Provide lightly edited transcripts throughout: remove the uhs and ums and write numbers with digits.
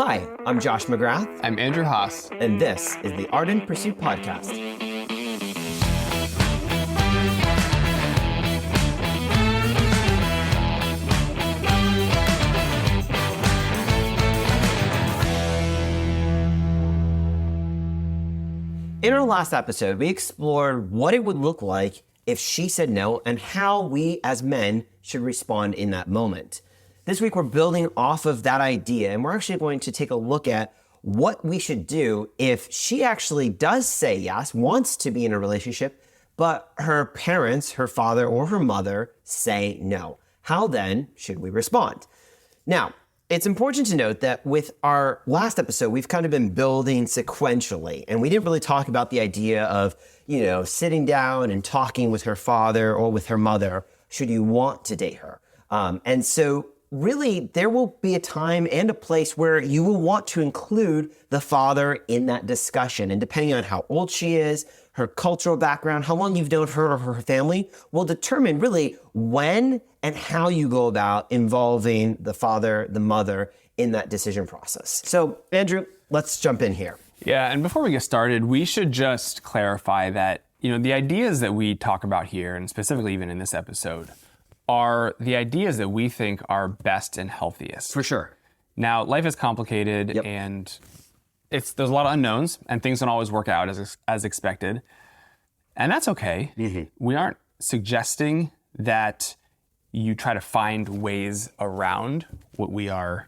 Hi, I'm Josh McGrath. I'm Andrew Haas. And this is the Ardent Pursuit Podcast. In our last episode, we explored what it would look like if she said no and how we as men should respond in that moment. This week, we're building off of that idea, and we're actually going to take a look at what we should do if she actually does say yes, wants to be in a relationship, but her parents, her father or her mother, say no. How then should we respond? Now, it's important to note that with our last episode, we've kind of been building sequentially, and we didn't really talk about the idea of, sitting down and talking with her father or with her mother, should you want to date her. And so really, there will be a time and a place where you will want to include the father in that discussion. And depending on how old she is, her cultural background, how long you've known her or her family, will determine really when and how you go about involving the father, the mother in that decision process. So, Andrew, let's jump in here. Yeah, and before we get started, we should just clarify that, the ideas that we talk about here, and specifically even in this episode, are the ideas that we think are best and healthiest. For sure. Now, life is complicated, and there's a lot of unknowns, and things don't always work out as expected. And that's okay. Mm-hmm. We aren't suggesting that you try to find ways around what we are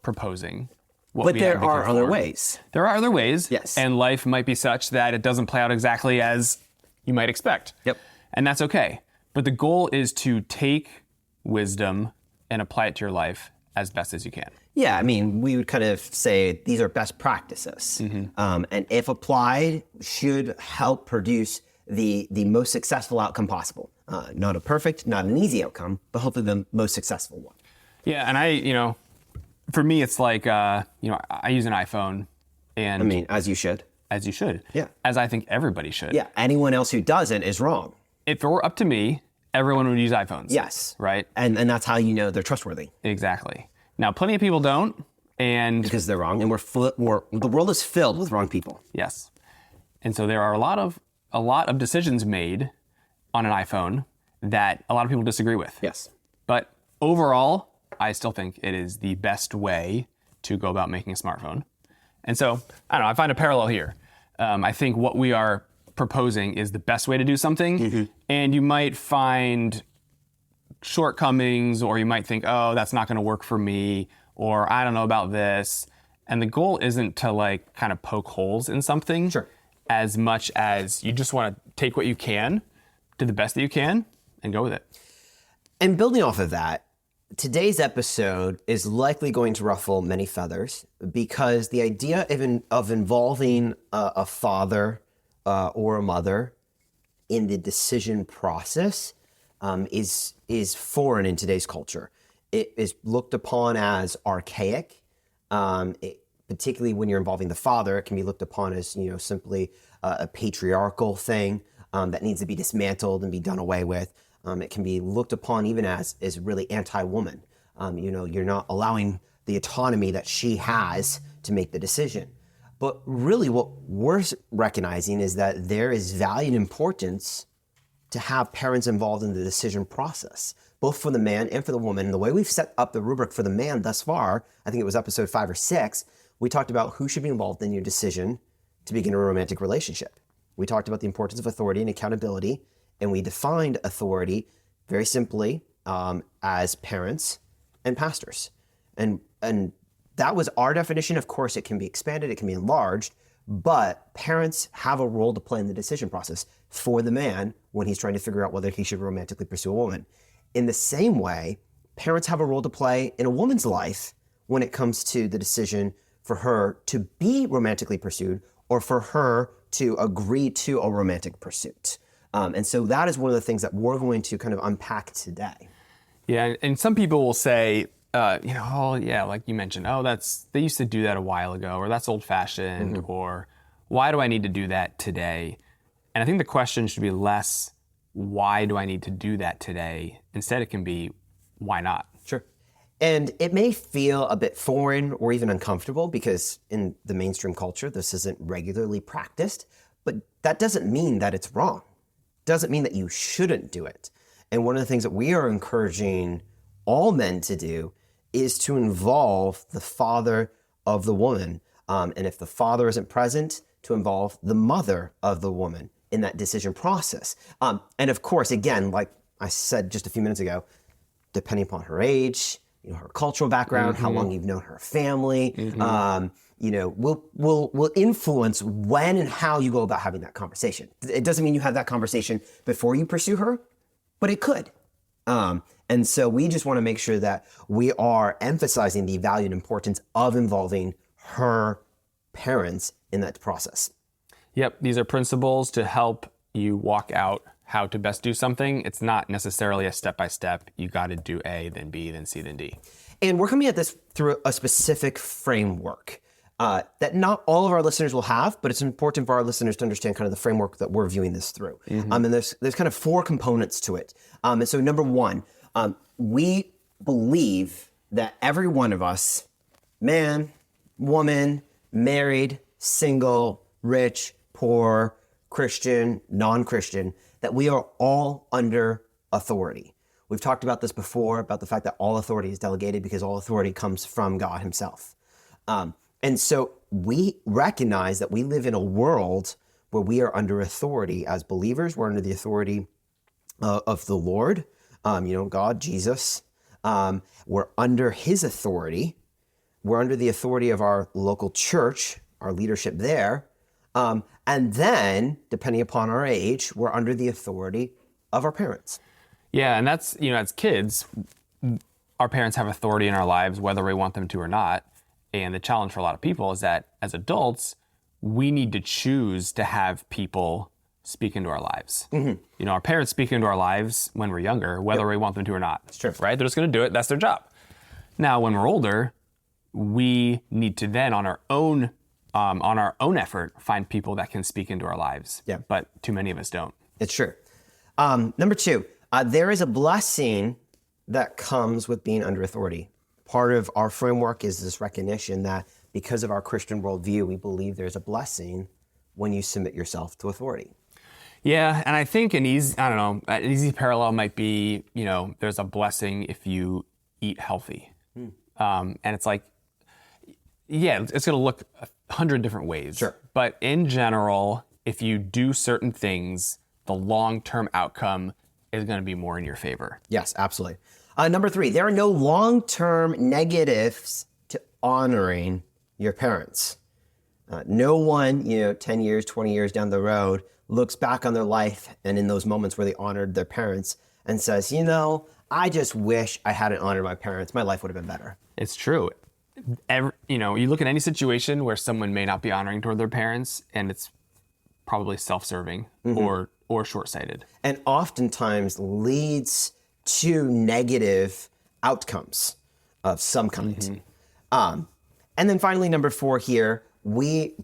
proposing. But there are other ways. There are other ways. Yes. And life might be such that it doesn't play out exactly as you might expect. Yep. And that's okay. But the goal is to take wisdom and apply it to your life as best as you can. Yeah, we would kind of say these are best practices. Mm-hmm. And if applied, should help produce the most successful outcome possible. Not a perfect, not an easy outcome, but hopefully the most successful one. Yeah, and for me, it's like, I use an iPhone. And as you should. As you should. Yeah. As I think everybody should. Yeah, anyone else who doesn't is wrong. If it were up to me, everyone would use iPhones. Yes. Right? And that's how you know they're trustworthy. Exactly. Now, plenty of people don't, and because they're wrong, and the world is filled with wrong people. Yes. And so there are a lot of decisions made on an iPhone that a lot of people disagree with. Yes. But overall, I still think it is the best way to go about making a smartphone. And so, I find a parallel here. I think what we are proposing is the best way to do something, mm-hmm. and you might find shortcomings, or you might think, oh, that's not going to work for me, or I don't know about this. And the goal isn't to kind of poke holes in something. Sure. As much as you just want to take what you can, do the best that you can, and go with it. And building off of that, today's episode is likely going to ruffle many feathers, because the idea of involving a father or a mother in the decision process is foreign in today's culture. It is looked upon as archaic. Particularly when you're involving the father, it can be looked upon as simply a patriarchal thing that needs to be dismantled and be done away with. It can be looked upon even as really anti-woman. You're not allowing the autonomy that she has to make the decision. But really what we're recognizing is that there is value and importance to have parents involved in the decision process, both for the man and for the woman. And the way we've set up the rubric for the man thus far, I think it was episode 5 or 6, we talked about who should be involved in your decision to begin a romantic relationship. We talked about the importance of authority and accountability, and we defined authority very simply as parents and pastors. And that was our definition. Of course, it can be expanded, it can be enlarged, but parents have a role to play in the decision process for the man when he's trying to figure out whether he should romantically pursue a woman. In the same way, parents have a role to play in a woman's life when it comes to the decision for her to be romantically pursued or for her to agree to a romantic pursuit. And so that is one of the things that we're going to kind of unpack today. Yeah, and some people will say, oh yeah, like you mentioned, they used to do that a while ago, or that's old fashioned, mm-hmm. or why do I need to do that today? And I think the question should be less, why do I need to do that today? Instead, it can be, why not? Sure. And it may feel a bit foreign or even uncomfortable because in the mainstream culture, this isn't regularly practiced, but that doesn't mean that it's wrong. Doesn't mean that you shouldn't do it. And one of the things that we are encouraging all men to do is to involve the father of the woman. And if the father isn't present, to involve the mother of the woman in that decision process. And of course, again, like I said just a few minutes ago, depending upon her age, her cultural background, how long you've known her family, will influence when and how you go about having that conversation. It doesn't mean you have that conversation before you pursue her, but it could. And so we just want to make sure that we are emphasizing the value and importance of involving her parents in that process. Yep, these are principles to help you walk out how to best do something. It's not necessarily a step-by-step. You got to do A, then B, then C, then D. And we're coming at this through a specific framework that not all of our listeners will have, but it's important for our listeners to understand kind of the framework that we're viewing this through. And there's kind of 4 components to it. And so number 1, we believe that every one of us, man, woman, married, single, rich, poor, Christian, non-Christian, that we are all under authority. We've talked about this before, about the fact that all authority is delegated because all authority comes from God himself. And so we recognize that we live in a world where we are under authority as believers. We're under the authority of the Lord, God, Jesus. We're under his authority. We're under the authority of our local church, our leadership there. And then, depending upon our age, we're under the authority of our parents. Yeah, and that's, as kids, our parents have authority in our lives, whether we want them to or not. And the challenge for a lot of people is that as adults, we need to choose to have people speak into our lives. Our parents speak into our lives when we're younger, whether we want them to or not. That's true. Right? They're just going to do it. That's their job. Now, when we're older, we need to then, on our own effort, find people that can speak into our lives. Yeah. But too many of us don't. It's true. Number 2, there is a blessing that comes with being under authority. Part of our framework is this recognition that because of our Christian worldview, we believe there's a blessing when you submit yourself to authority. Yeah, and I think an easy parallel might be, there's a blessing if you eat healthy. And it's like, yeah, it's going to look 100 different ways. Sure. But in general, if you do certain things, the long-term outcome is going to be more in your favor. Yes, absolutely. Number 3, there are no long-term negatives to honoring your parents. No one, 10 years, 20 years down the road looks back on their life and in those moments where they honored their parents and says, I just wish I hadn't honored my parents. My life would have been better. It's true. You look at any situation where someone may not be honoring toward their parents, and it's probably self-serving or short-sighted. And oftentimes leads to negative outcomes of some kind. And then finally, number 4 here,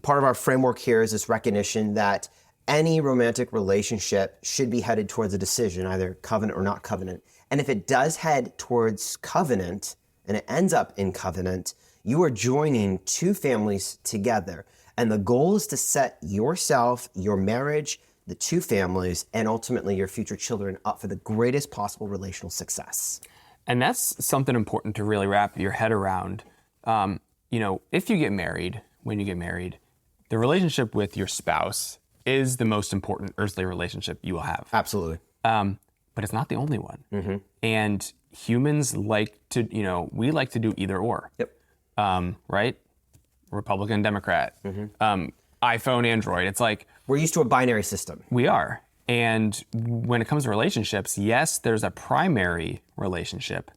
part of our framework here is this recognition that any romantic relationship should be headed towards a decision, either covenant or not covenant. And if it does head towards covenant and it ends up in covenant, you are joining 2 families together. And the goal is to set yourself, your marriage, the 2 families, and ultimately your future children up for the greatest possible relational success. And that's something important to really wrap your head around. If you get married, when you get married, the relationship with your spouse is the most important earthly relationship you will have. Absolutely. But it's not the only one. And humans like to, we like to do either or. Yep. Right? Republican, Democrat, iPhone, Android. It's like, we're used to a binary system. We are. And when it comes to relationships, yes, there's a primary relationship,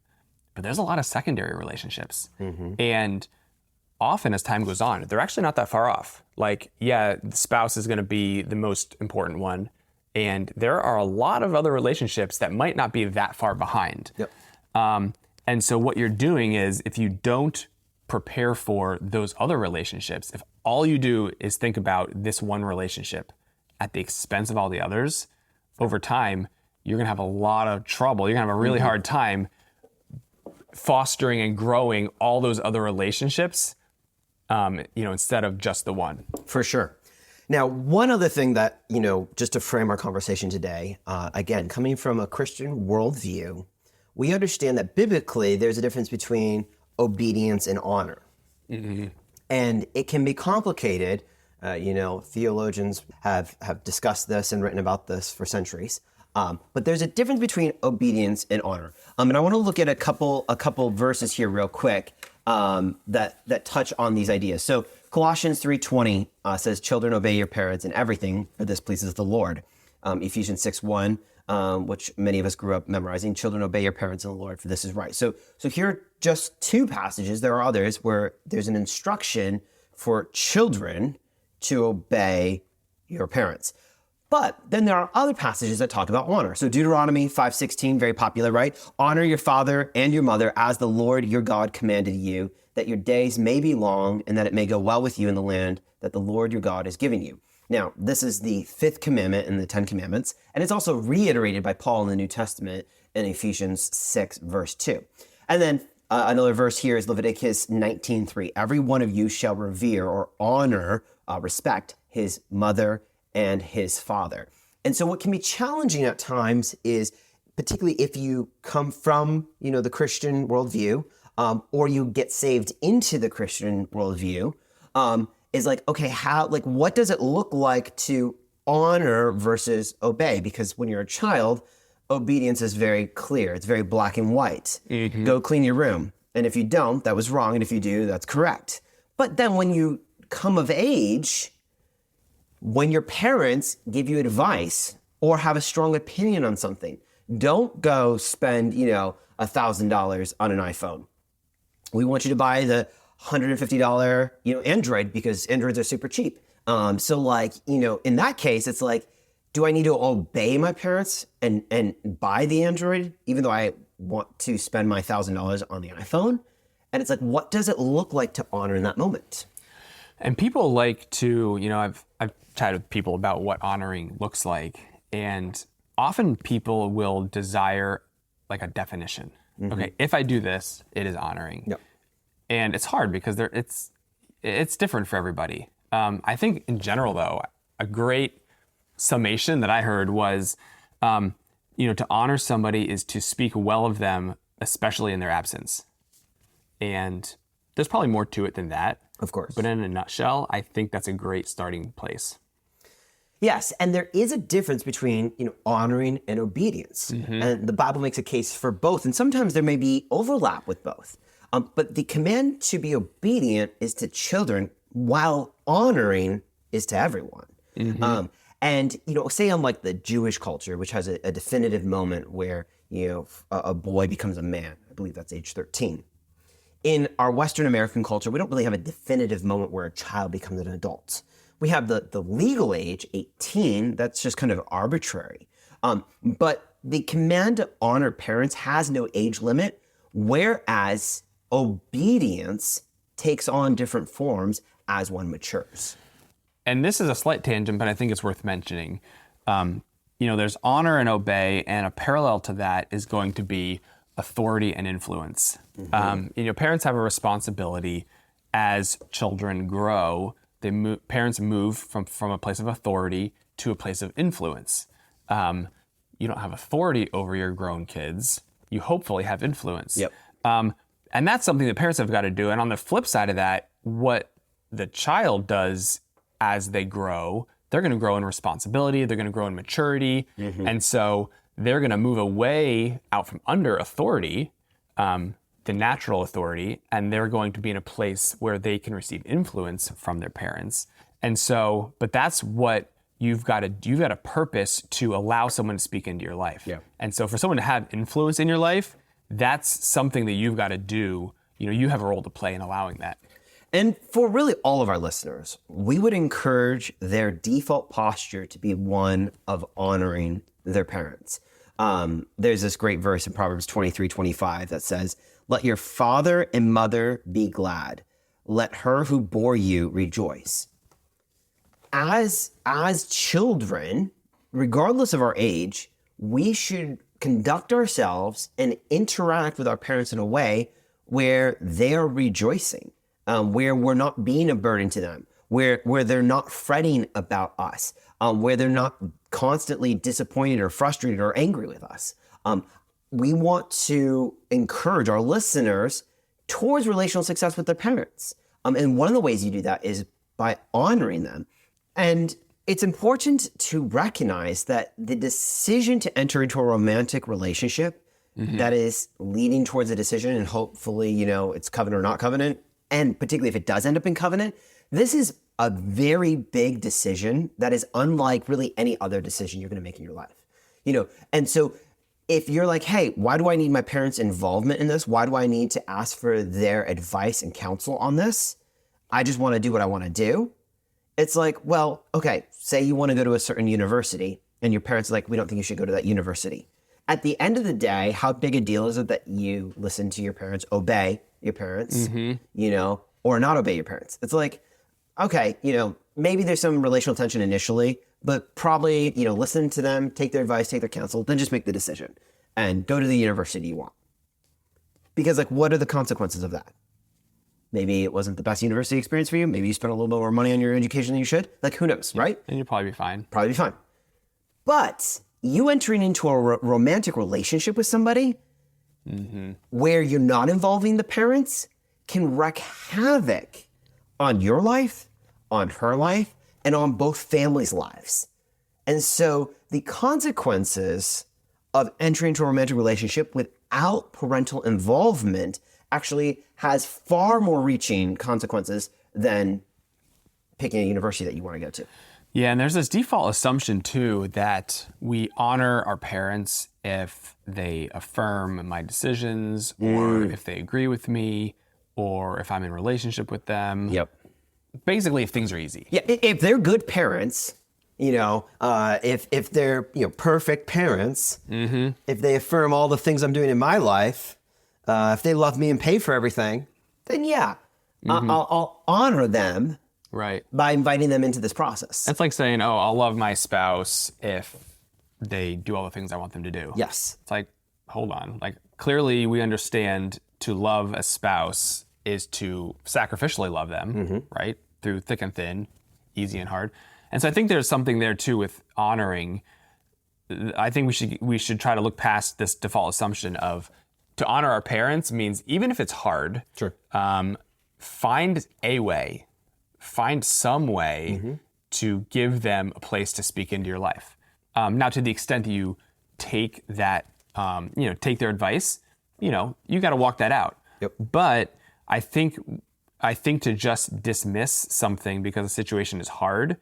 but there's a lot of secondary relationships. And often as time goes on, they're actually not that far off. Like, yeah, the spouse is going to be the most important one. And there are a lot of other relationships that might not be that far behind. Yep. And so what you're doing is, if you don't prepare for those other relationships, if all you do is think about this one relationship at the expense of all the others, over time, you're going to have a lot of trouble. You're going to have a really hard time fostering and growing all those other relationships, instead of just the one. For sure. Now, one other thing that, just to frame our conversation today, again, coming from a Christian worldview, we understand that biblically there's a difference between obedience and honor. Mm-hmm. And it can be complicated. Theologians have discussed this and written about this for centuries. But there's a difference between obedience and honor. And I want to look at a couple verses here real quick that touch on these ideas. So Colossians 3:20 says, "Children, obey your parents in everything, for this pleases the Lord." Ephesians 6:1, which many of us grew up memorizing, "Children, obey your parents in the Lord, for this is right." So here are just two passages. There are others where there's an instruction for children to obey your parents. But then there are other passages that talk about honor. So Deuteronomy 5:16, very popular, right? "Honor your father and your mother as the Lord your God commanded you, that your days may be long and that it may go well with you in the land that the Lord your God is giving you." Now, this is the fifth commandment in the 10 Commandments, and it's also reiterated by Paul in the New Testament in Ephesians 6, verse 2. And then another verse here is Leviticus 19:3. "Every one of you shall revere or honor, respect his mother and his father." And so what can be challenging at times is, particularly if you come from, the Christian worldview, or you get saved into the Christian worldview, is like, okay, what does it look like to honor versus obey? Because when you're a child, obedience is very clear. It's very black and white. Mm-hmm. Go clean your room. And if you don't, that was wrong. And if you do, that's correct. But then when you come of age, when your parents give you advice or have a strong opinion on something, don't go spend, $1,000 on an iPhone. We want you to buy the $150, Android, because Androids are super cheap. In that case, it's like, do I need to obey my parents and buy the Android, even though I want to spend my $1,000 on the iPhone? And it's like, what does it look like to honor in that moment? And people like to, I've chatted with people about what honoring looks like. And often people will desire like a definition. Mm-hmm. Okay, if I do this, it is honoring. Yep. And it's hard because it's different for everybody. I think in general, though, a great summation that I heard was, to honor somebody is to speak well of them, especially in their absence. And there's probably more to it than that. Of course. But in a nutshell, I think that's a great starting place. Yes, and there is a difference between, honoring and obedience. Mm-hmm. And the Bible makes a case for both. And sometimes there may be overlap with both. But the command to be obedient is to children, while honoring is to everyone. Mm-hmm. And say unlike the Jewish culture, which has a definitive moment where, a boy becomes a man. I believe that's age 13. In our Western American culture, we don't really have a definitive moment where a child becomes an adult. We have the legal age, 18, that's just kind of arbitrary. But the command to honor parents has no age limit, whereas obedience takes on different forms as one matures. And this is a slight tangent, but I think it's worth mentioning. There's honor and obey, and a parallel to that is going to be authority and influence. Mm-hmm. Parents have a responsibility as children grow. Parents move from a place of authority to a place of influence. You don't have authority over your grown kids. You hopefully have influence. Yep. And that's something that parents have got to do. And on the flip side of that, what the child does as they grow, they're going to grow in responsibility. They're going to grow in maturity. Mm-hmm. And so they're going to move away out from under authority, the natural authority, and they're going to be in a place where they can receive influence from their parents. And so, but that's what you've got a purpose to allow someone to speak into your life. Yeah. And so for someone to have influence in your life, that's something that you've got to do. You have a role to play in allowing that. And for really all of our listeners, we would encourage their default posture to be one of honoring their parents. There's this great verse in Proverbs 23:25 that says, "Let your father and mother be glad. Let her who bore you rejoice." As children, regardless of our age, we should conduct ourselves and interact with our parents in a way where they are rejoicing, where we're not being a burden to them, where they're not fretting about us, where they're not constantly disappointed or frustrated or angry with us. We want to encourage our listeners towards relational success with their parents. And one of the ways you do that is by honoring them. And it's important to recognize that the decision to enter into a romantic relationship that is leading towards a decision, and hopefully, it's covenant or not covenant, and particularly if it does end up in covenant, this is a very big decision that is unlike really any other decision you're going to make in your life. And so if you're like, hey, why do I need my parents' involvement in this? Why do I need to ask for their advice and counsel on this? I just want to do what I want to do. It's like, well, okay, say you want to go to a certain university and your parents are like, we don't think you should go to that university. At the end of the day, how big a deal is it that you listen to your parents, obey your parents, or not obey your parents? It's like, okay, maybe there's some relational tension initially, but probably, listen to them, take their advice, take their counsel, then just make the decision and go to the university you want. Because what are the consequences of that? Maybe it wasn't the best university experience for you. Maybe you spent a little bit more money on your education than you should. Who knows, right? And you'll probably be fine. Probably be fine. But you entering into a romantic relationship with somebody where you're not involving the parents can wreak havoc on your life, on her life, and on both families' lives. And so the consequences of entering into a romantic relationship without parental involvement actually has far more reaching consequences than picking a university that you want to go to. Yeah, and there's this default assumption too that we honor our parents if they affirm my decisions or if they agree with me or if I'm in a relationship with them. Yep. Basically, if things are easy. Yeah, if they're good parents, if they're perfect parents, if they affirm all the things I'm doing in my life, if they love me and pay for everything, then yeah, I'll honor them. Right. By inviting them into this process. That's like saying, oh, I'll love my spouse if they do all the things I want them to do. Yes. It's like, hold on. Clearly we understand to love a spouse is to sacrificially love them, right? Through thick and thin, easy and hard. And so I think there's something there too with honoring. I think we should try to look past this default assumption of to honor our parents means even if it's hard, sure. Find a way. Find some way to give them a place to speak into your life. Now, to the extent that you take that, take their advice, you got to walk that out. Yep. But I think to just dismiss something because the situation is hard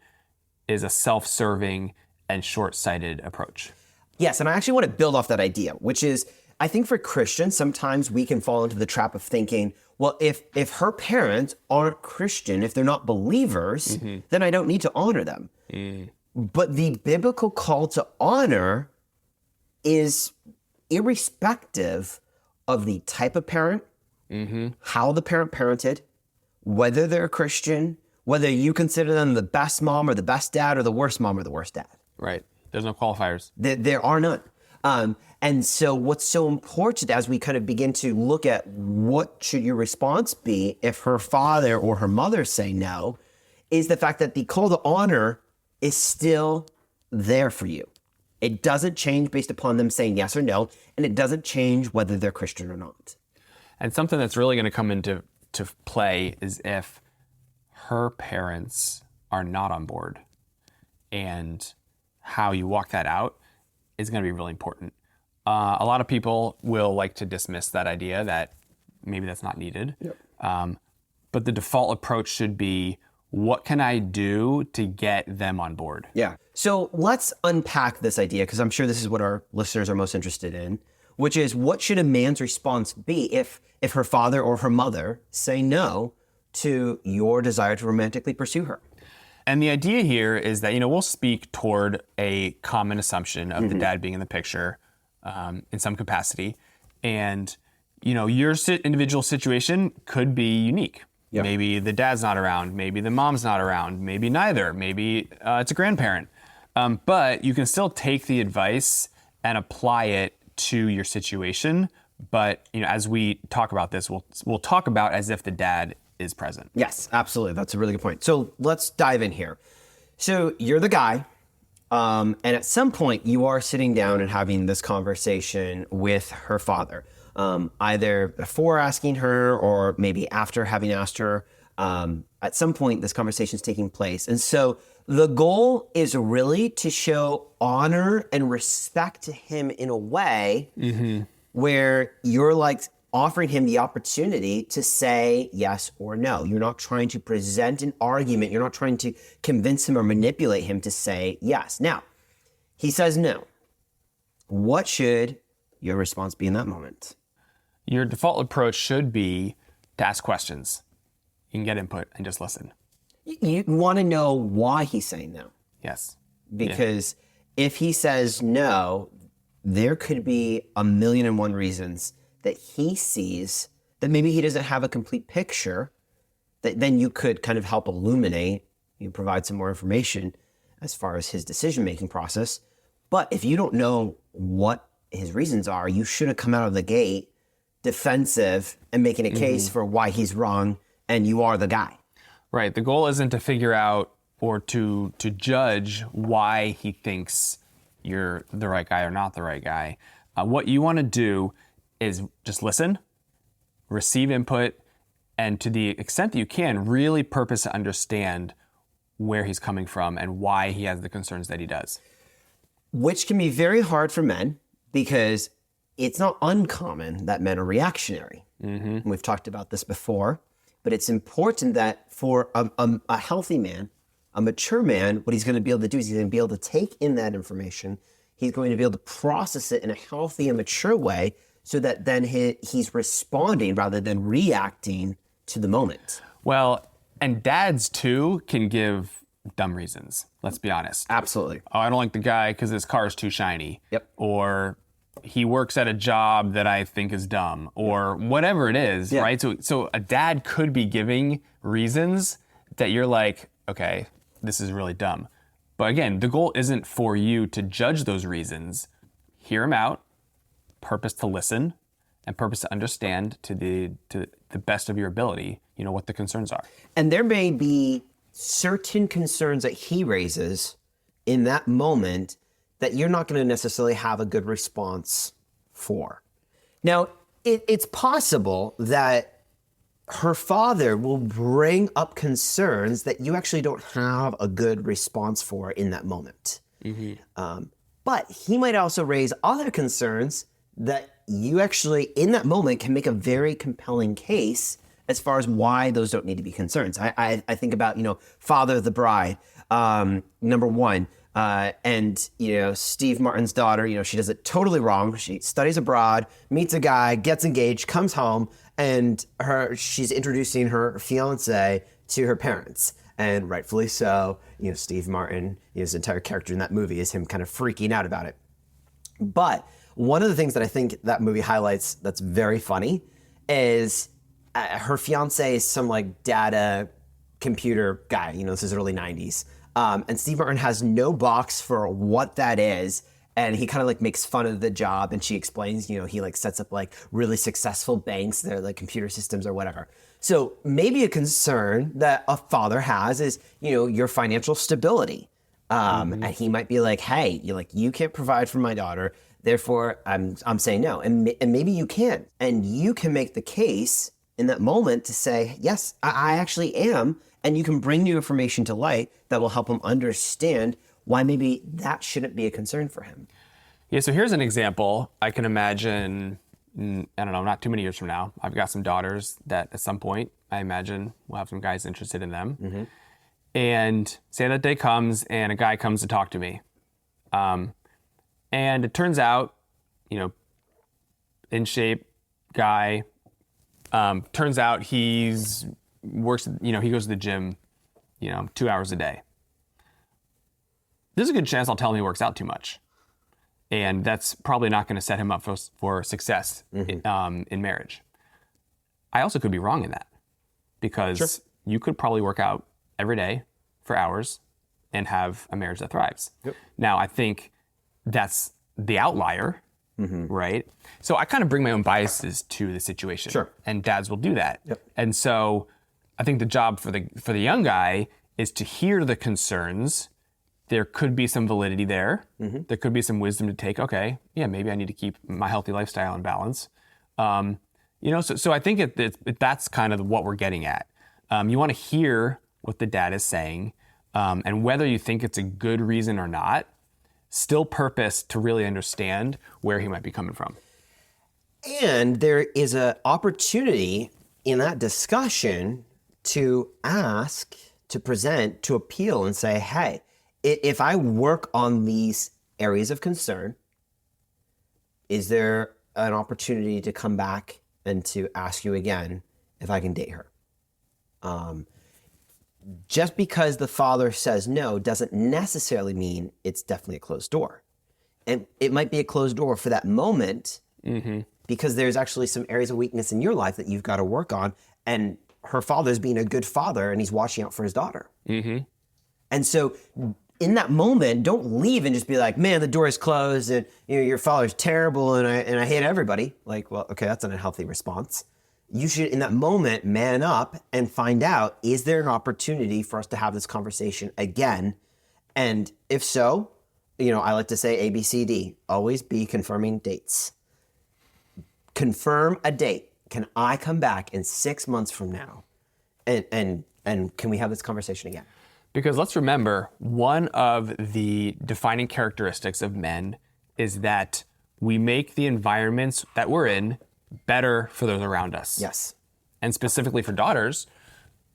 is a self-serving and short-sighted approach. Yes, and I actually want to build off that idea, which is, I think for Christians, sometimes we can fall into the trap of thinking, well, if her parents aren't Christian, if they're not believers, then I don't need to honor them. But the biblical call to honor is irrespective of the type of parent, how the parent parented, whether they're a Christian, whether you consider them the best mom or the best dad or the worst mom or the worst dad. Right. There's no qualifiers. There are none. And so what's so important as we kind of begin to look at what should your response be if her father or her mother say no, is the fact that the call to honor is still there for you. It doesn't change based upon them saying yes or no, and it doesn't change whether they're Christian or not. And something that's really going to come into play is if her parents are not on board, and how you walk that out is going to be really important. A lot of people will like to dismiss that idea that maybe that's not needed. Yep. But the default approach should be, what can I do to get them on board? Yeah. So let's unpack this idea, because I'm sure this is what our listeners are most interested in, which is, what should a man's response be if her father or her mother say no to your desire to romantically pursue her? And the idea here is that, we'll speak toward a common assumption of the dad being in the picture in some capacity. And, your individual situation could be unique. Yep. Maybe the dad's not around. Maybe the mom's not around. Maybe neither. Maybe it's a grandparent. But you can still take the advice and apply it to your situation. But as we talk about this, we'll talk about as if the dad is present. Yes, absolutely. That's a really good point. So let's dive in here. So you're the guy, and at some point you are sitting down and having this conversation with her father, either before asking her or maybe after having asked her. At some point this conversation is taking place. And so the goal is really to show honor and respect to him in a way where you're like offering him the opportunity to say yes or no. You're not trying to present an argument. You're not trying to convince him or manipulate him to say yes. Now, he says no. What should your response be in that moment? Your default approach should be to ask questions. You can get input and just listen. You want to know why he's saying no. Yes. Because if he says no, there could be a million and one reasons that he sees that maybe he doesn't have a complete picture, that then you could kind of help illuminate, you provide some more information as far as his decision-making process. But if you don't know what his reasons are, you shouldn't come out of the gate defensive and making a case for why he's wrong and you are the guy. Right. The goal isn't to figure out or to judge why he thinks you're the right guy or not the right guy. What you want to do is just listen, receive input, and to the extent that you can, really purpose to understand where he's coming from and why he has the concerns that he does. Which can be very hard for men because it's not uncommon that men are reactionary. And we've talked about this before, but it's important that for a healthy man, a mature man, what he's going to be able to do is he's going to be able to take in that information. He's going to be able to process it in a healthy and mature way so that then he's responding rather than reacting to the moment. Well, and dads too can give dumb reasons. Let's be honest. Absolutely. Oh, I don't like the guy because his car is too shiny. Yep. Or he works at a job that I think is dumb, or whatever it is, right? So a dad could be giving reasons that you're like, okay, this is really dumb. But again, the goal isn't for you to judge those reasons. Hear them out, purpose to listen, and purpose to understand to the best of your ability, what the concerns are. And there may be certain concerns that he raises in that moment that you're not going to necessarily have a good response for. Now, it's possible that her father will bring up concerns that you actually don't have a good response for in that moment. But he might also raise other concerns that you actually, in that moment, can make a very compelling case as far as why those don't need to be concerns. I think about, father of the bride, number one, and Steve Martin's daughter, she does it totally wrong. She studies abroad, meets a guy, gets engaged, comes home, and she's introducing her fiance to her parents. And rightfully so, Steve Martin, his entire character in that movie is him kind of freaking out about it. But one of the things that I think that movie highlights that's very funny is her fiance is some like data computer guy. This is early 90s. And Steve Martin has no box for what that is. And he kind of like makes fun of the job. And she explains, he like sets up like really successful banks, they're like computer systems or whatever. So maybe a concern that a father has is, your financial stability. And he might be like, hey, you can't provide for my daughter. Therefore, I'm saying no. And maybe you can. And you can make the case in that moment to say, yes, I actually am. And you can bring new information to light that will help him understand why maybe that shouldn't be a concern for him. Yeah, so here's an example. I can imagine, I don't know, not too many years from now, I've got some daughters that at some point, I imagine we'll have some guys interested in them. And say that day comes and a guy comes to talk to me. And it turns out, in shape guy, turns out he goes to the gym, 2 hours a day. There's a good chance I'll tell him he works out too much. And that's probably not going to set him up for success in marriage. I also could be wrong in that because you could probably work out every day for hours and have a marriage that thrives. Now, I think that's the outlier, right? So I kind of bring my own biases to the situation. Sure. And dads will do that. Yep. And so I think the job for the young guy is to hear the concerns. There could be some validity there. There could be some wisdom to take. Okay, yeah, maybe I need to keep my healthy lifestyle in balance. So I think that's kind of what we're getting at. You want to hear what the dad is saying, and whether you think it's a good reason or not, still purpose to really understand where he might be coming from. And there is an opportunity in that discussion to ask, to present, to appeal and say, hey, if I work on these areas of concern, is there an opportunity to come back and to ask you again if I can date her? Just because the father says no doesn't necessarily mean it's definitely a closed door. And it might be a closed door for that moment because there's actually some areas of weakness in your life that you've got to work on. And her father's being a good father and he's watching out for his daughter. And so in that moment, don't leave and just be like, man, the door is closed and your father's terrible and I hate everybody. Like, well, okay, that's an unhealthy response. You should, in that moment, man up and find out, is there an opportunity for us to have this conversation again? And if so, I like to say A, B, C, D, always be confirming dates. Confirm a date. Can I come back in 6 months from now? And can we have this conversation again? Because let's remember, one of the defining characteristics of men is that we make the environments that we're in better for those around us. Yes. And specifically for daughters,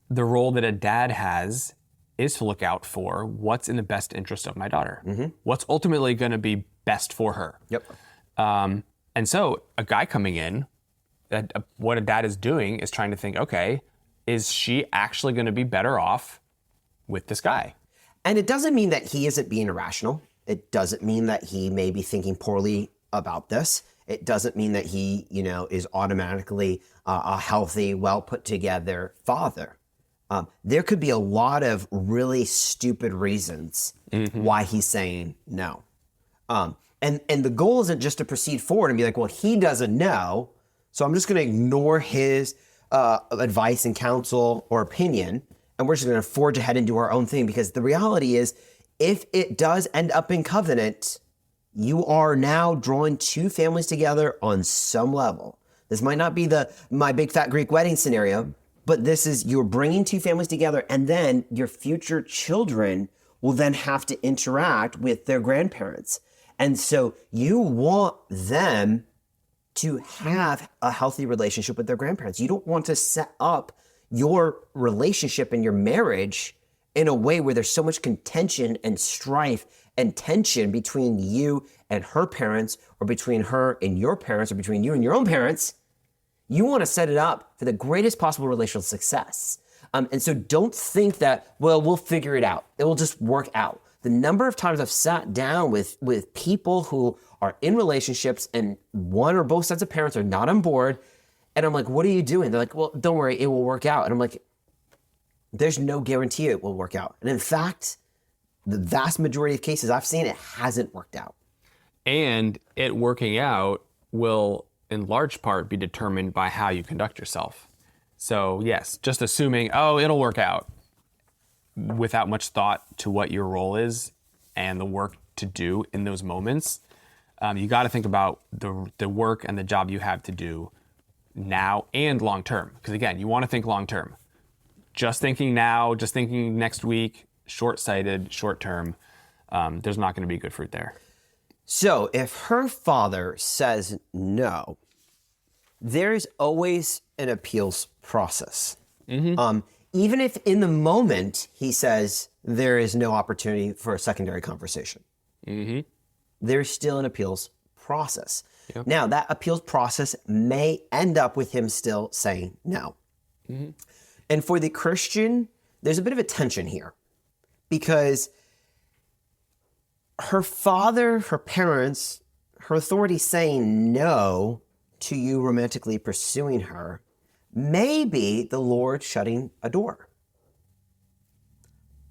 the role that a dad has is to look out for what's in the best interest of my daughter. What's ultimately going to be best for her. Yep. And so a guy coming in, what a dad is doing is trying to think, okay, is she actually going to be better off with this guy? And it doesn't mean that he isn't being irrational. It doesn't mean that he may be thinking poorly about this. It doesn't mean that he, is automatically a healthy, well put together father. There could be a lot of really stupid reasons why he's saying no. And the goal isn't just to proceed forward and be like, well, he doesn't know, so I'm just going to ignore his advice and counsel or opinion, and we're just going to forge ahead and do our own thing. Because the reality is, if it does end up in covenant, you are now drawing two families together on some level. This might not be my big fat Greek wedding scenario, but this is, you're bringing two families together, and then your future children will then have to interact with their grandparents. And so you want them to have a healthy relationship with their grandparents. You don't want to set up your relationship and your marriage in a way where there's so much contention and strife and tension between you and her parents, or between her and your parents, or between you and your own parents. You want to set it up for the greatest possible relational success. And so don't think that, well, we'll figure it out. It will just work out. The number of times I've sat down with people who are in relationships and one or both sets of parents are not on board, and I'm like, what are you doing? They're like, well, don't worry, it will work out. And I'm like, there's no guarantee it will work out. And in fact, the vast majority of cases I've seen, it hasn't worked out. And it working out will, in large part, be determined by how you conduct yourself. So yes, just assuming, oh, it'll work out, without much thought to what your role is and the work to do in those moments. You got to think about the work and the job you have to do now and long term. Because again, you want to think long term. Just thinking now, just thinking next week, short-sighted, short term, there's not going to be good fruit there. So if her father says no, there is always an appeals process. Even if in the moment he says there is no opportunity for a secondary conversation, there's still an appeals process. Yep. Now, that appeals process may end up with him still saying no. And for the Christian, there's a bit of a tension here, because her father, her parents, her authority saying no to you romantically pursuing her may be the Lord shutting a door.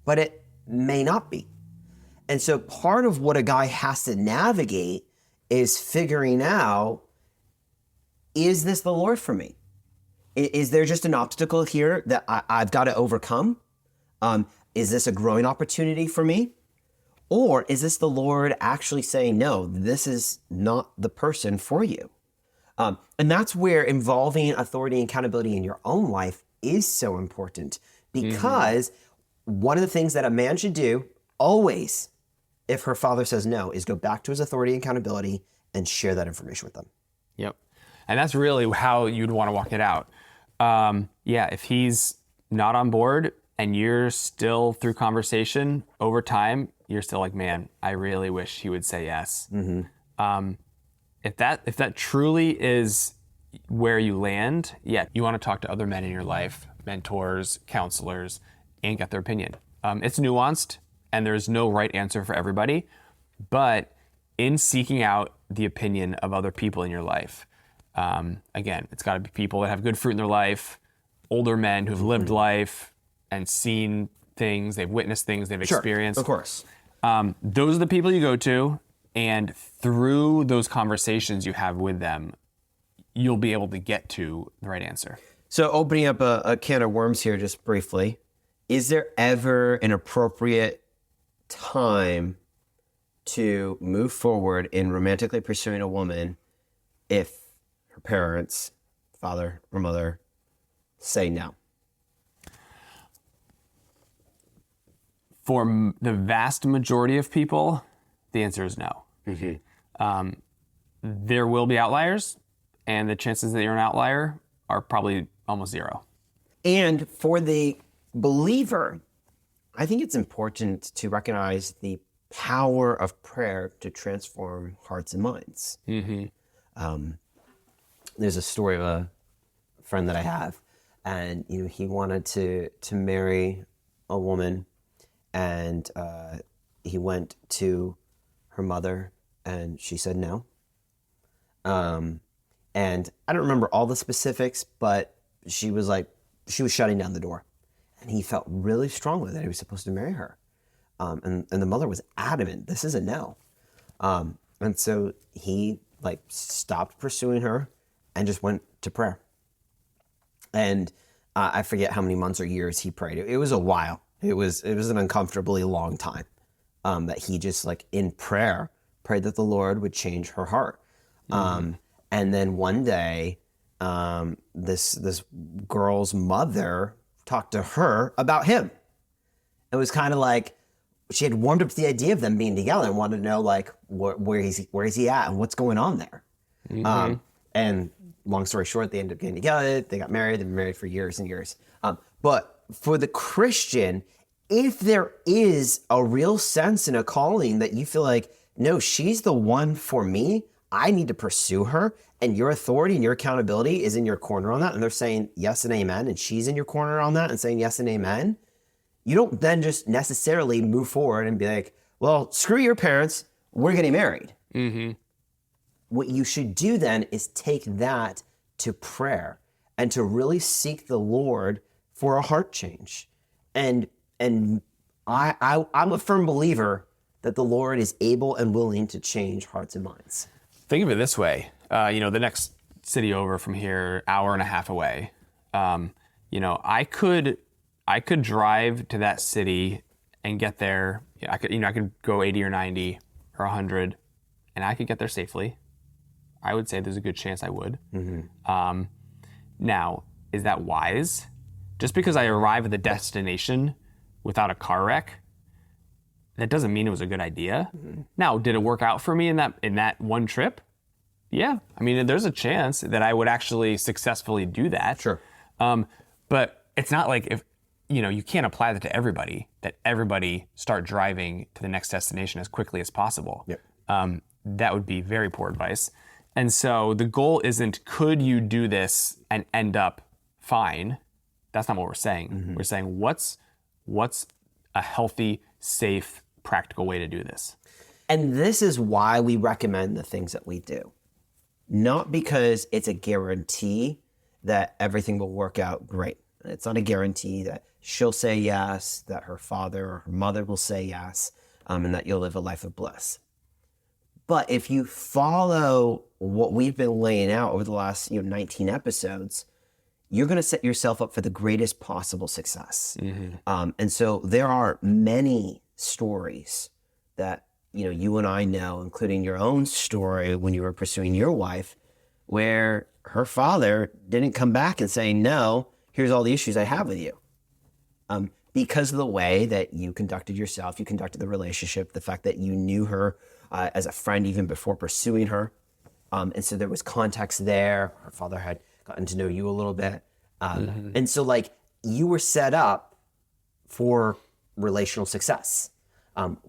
But it may not be. And so part of what a guy has to navigate is figuring out, is this the Lord for me? Is there just an obstacle here that I've got to overcome? Is this a growing opportunity for me? Or is this the Lord actually saying, no, this is not the person for you? And that's where involving authority and accountability in your own life is so important, because one of the things that a man should do always, if her father says no, is go back to his authority and accountability and share that information with them. Yep. And that's really how you'd want to walk it out. If he's not on board and you're still through conversation over time, you're still like, man, I really wish he would say yes. If that truly is where you land, you want to talk to other men in your life, mentors, counselors, and get their opinion. It's nuanced and there's no right answer for everybody, but in seeking out the opinion of other people in your life, again, it's got to be people that have good fruit in their life, older men who've lived life and seen things, they've witnessed things, they've experienced. Of course. Those are the people you go to, and through those conversations you have with them, you'll be able to get to the right answer. So opening up a can of worms here just briefly, is there ever an appropriate time to move forward in romantically pursuing a woman if her parents, father or mother, say no? For the vast majority of people, the answer is no. There will be outliers, and the chances that you're an outlier are probably almost zero. And for the believer, I think it's important to recognize the power of prayer to transform hearts and minds. There's a story of a friend that I have, and he wanted to marry a woman, and he went to her mother, and she said no. And I don't remember all the specifics, but she was shutting down the door, and he felt really strongly that he was supposed to marry her. And the mother was adamant, this is a no. And so he stopped pursuing her and just went to prayer. And I forget how many months or years he prayed. It was a while. It was an uncomfortably long time that he just in prayer prayed that the Lord would change her heart. And then one day, this girl's mother talked to her about him. It was kind of like she had warmed up to the idea of them being together and wanted to know where is he at and what's going on there. And long story short, they ended up getting together. They got married. They've been married for years and years. But for the Christian, if there is a real sense and a calling that you feel like, no, she's the one for me, I need to pursue her, and your authority and your accountability is in your corner on that, and they're saying yes and amen, and she's in your corner on that and saying yes and amen, you don't then just necessarily move forward and be like, well, screw your parents, we're getting married. What you should do then is take that to prayer and to really seek the Lord for a heart change. And I'm a firm believer that the Lord is able and willing to change hearts and minds. Think of it this way. The next city over from here, hour and a half away. I could drive to that city and get there. I could go 80 or 90 or 100, and I could get there safely. I would say there's a good chance I would. Now, is that wise? Just because I arrive at the destination without a car wreck, that doesn't mean it was a good idea. Now, did it work out for me in that one trip? Yeah. I mean, there's a chance that I would actually successfully do that. Sure. But it's not like if, you can't apply that to everybody, that everybody start driving to the next destination as quickly as possible. Yep. That would be very poor advice. And so the goal isn't, could you do this and end up fine? That's not what we're saying. We're saying, what's a healthy, safe, practical way to do this? And this is why we recommend the things that we do. Not because it's a guarantee that everything will work out great. It's not a guarantee that she'll say yes, that her father or her mother will say yes, and that you'll live a life of bliss. But if you follow what we've been laying out over the last 19 episodes, you're going to set yourself up for the greatest possible success. And so there are many stories that you and I know, including your own story when you were pursuing your wife, where her father didn't come back and say, no, here's all the issues I have with you. Because of the way that you conducted yourself, you conducted the relationship, the fact that you knew her as a friend even before pursuing her. And so there was context there. Her father had gotten to know you a little bit. And so you were set up for relational success.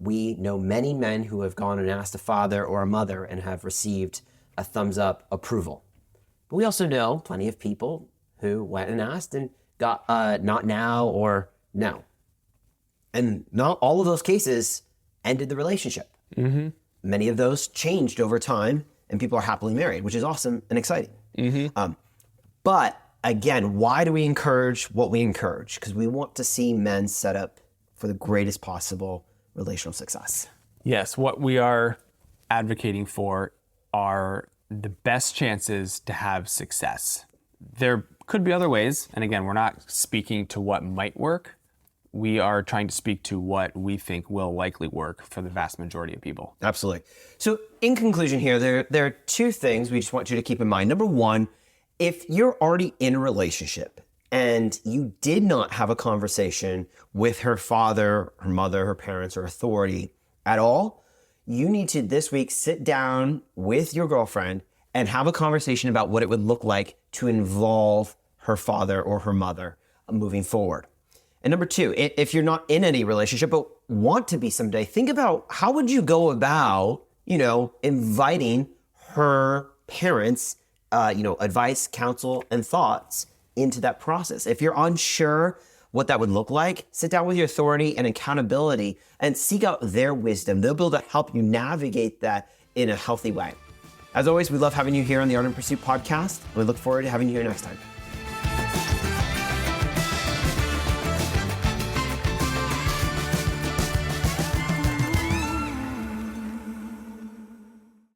We know many men who have gone and asked a father or a mother and have received a thumbs up approval. But we also know plenty of people who went and asked and got not now or no. And not all of those cases ended the relationship. Many of those changed over time and people are happily married, which is awesome and exciting. But again, why do we encourage what we encourage? Because we want to see men set up for the greatest possible relational success. Yes, what we are advocating for are the best chances to have success. There could be other ways, and again, we're not speaking to what might work. We are trying to speak to what we think will likely work for the vast majority of people. Absolutely. So in conclusion here, there are two things we just want you to keep in mind. Number one, if you're already in a relationship and you did not have a conversation with her father, her mother, her parents, or authority at all, you need to this week sit down with your girlfriend and have a conversation about what it would look like to involve her father or her mother moving forward. And number two, if you're not in any relationship but want to be someday, think about how would you go about, inviting her parents, advice, counsel, and thoughts into that process. If you're unsure what that would look like, sit down with your authority and accountability and seek out their wisdom. They'll be able to help you navigate that in a healthy way. As always, we love having you here on the Art and Pursuit podcast. We look forward to having you here next time.